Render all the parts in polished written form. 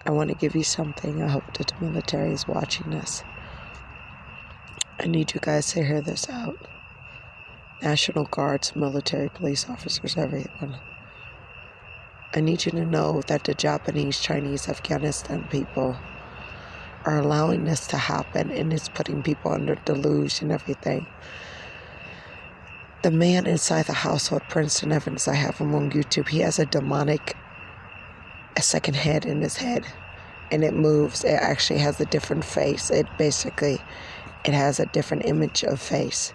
I want to give you something. I hope that the military is watching this. I need you guys to hear this out. National Guards, military, police officers, everyone. I need you to know that the Japanese, Chinese, Afghanistan people are allowing this to happen, and it's putting people under delusion and everything. The man inside the household, Princeton Evans, I have him on YouTube. He has a second head in his head, and it moves. It actually has a different face. It has a different image of face.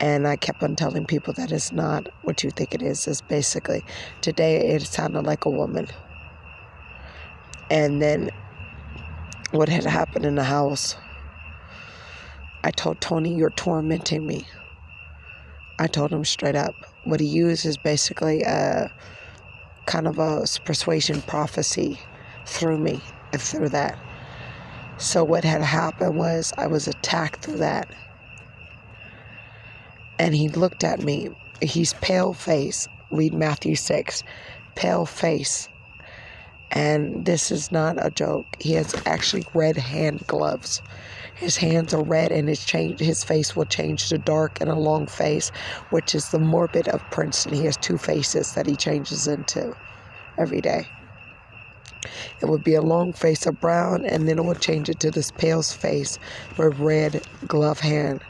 And I kept on telling people that it's not what you think it is. It's basically, today it sounded like a woman. And then what had happened in the house, I told Tony, you're tormenting me. I told him straight up. What he used is basically a kind of a persuasion prophecy through me and through that. So what had happened was I was attacked through that. And he looked at me. He's pale face. Read Matthew 6. Pale face. And this is not a joke. He has actually red hand gloves. His hands are red, and his face will change to dark and a long face, which is the morbid of Princeton. He has two faces that he changes into every day. It would be a long face of brown, and then it would change it to this pale face with red glove hand.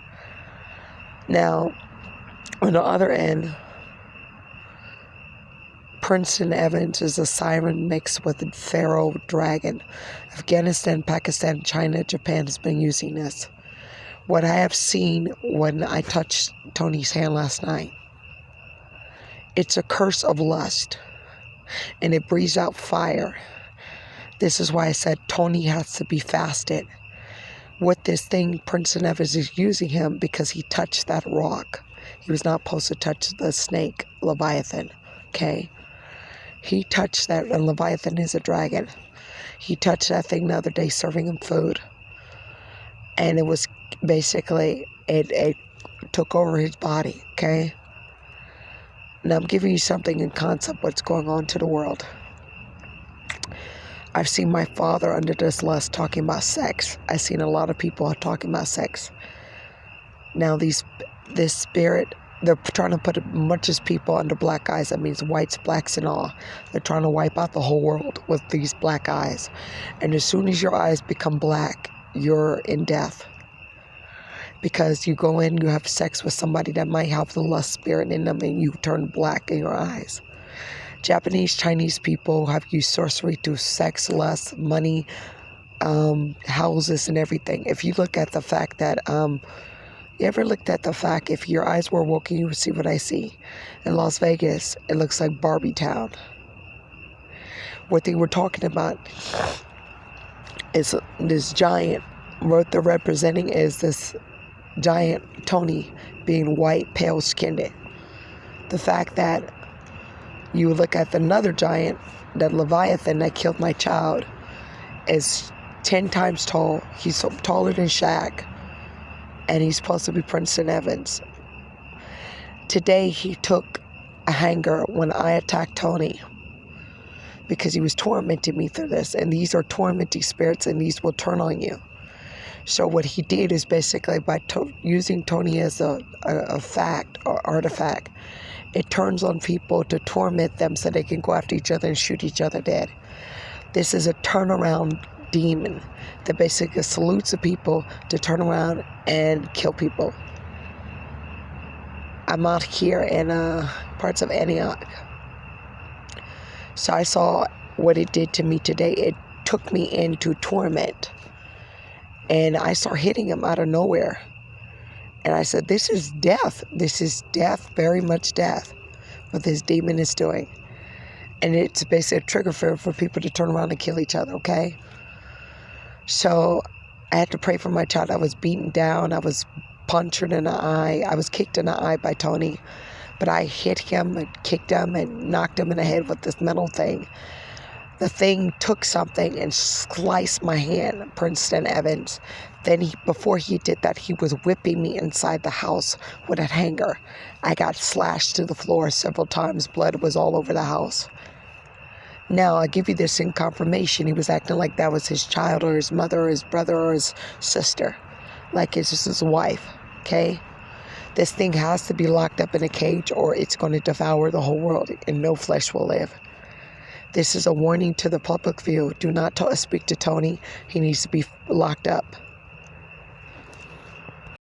Now, on the other end, Princeton Evans is a siren mixed with a pharaoh dragon. Afghanistan, Pakistan, China, Japan has been using this. What I have seen when I touched Tony's hand last night, it's a curse of lust, and it breathes out fire. This is why I said Tony has to be fasted. With this thing, Princeton Evans is using him because he touched that rock. He was not supposed to touch the snake, Leviathan, okay? He touched that, and Leviathan is a dragon. He touched that thing the other day serving him food. And it was basically, it took over his body, okay? Now I'm giving you something in concept what's going on to the world. I've seen my father under this lust talking about sex. I've seen a lot of people talking about sex. Now this spirit, they're trying to put as much as people under black eyes. That means whites, blacks, and all. They're trying to wipe out the whole world with these black eyes. And as soon as your eyes become black, you're in death. Because you go in, you have sex with somebody that might have the lust spirit in them, and you turn black in your eyes. Japanese, Chinese people have used sorcery through sex, lust, money, houses, and everything. If you look at the fact that, you ever looked at the fact, if your eyes were woken, you would see what I see. In Las Vegas, it looks like Barbie Town. What they were talking about is this giant, what they're representing is this giant Tony being white, pale-skinned. The fact that you look at another giant, that Leviathan that killed my child, is 10 times tall. He's so taller than Shaq, and he's supposed to be Princeton Evans. Today he took a hanger when I attacked Tony because he was tormenting me through this, and these are tormenting spirits, and these will turn on you. So what he did is basically by using Tony as a fact or artifact, it turns on people to torment them so they can go after each other and shoot each other dead. This is a turnaround demon that basically salutes the people to turn around and kill people. I'm out here in parts of Antioch. So I saw what it did to me today. It took me into torment. And I started hitting him out of nowhere. And I said, this is death. This is death, very much death, what this demon is doing. And it's basically a trigger for people to turn around and kill each other, okay? So I had to pray for my child. I was beaten down. I was punctured in the eye. I was kicked in the eye by Tony. But I hit him and kicked him and knocked him in the head with this metal thing. The thing took something and sliced my hand, Princeton Evans. Then before he did that, he was whipping me inside the house with a hanger. I got slashed to the floor several times. Blood was all over the house. Now, I give you this in confirmation. He was acting like that was his child or his mother or his brother or his sister. Like it's just his wife, okay? This thing has to be locked up in a cage or it's going to devour the whole world and no flesh will live. This is a warning to the public view. Do not speak to Tony. He needs to be locked up.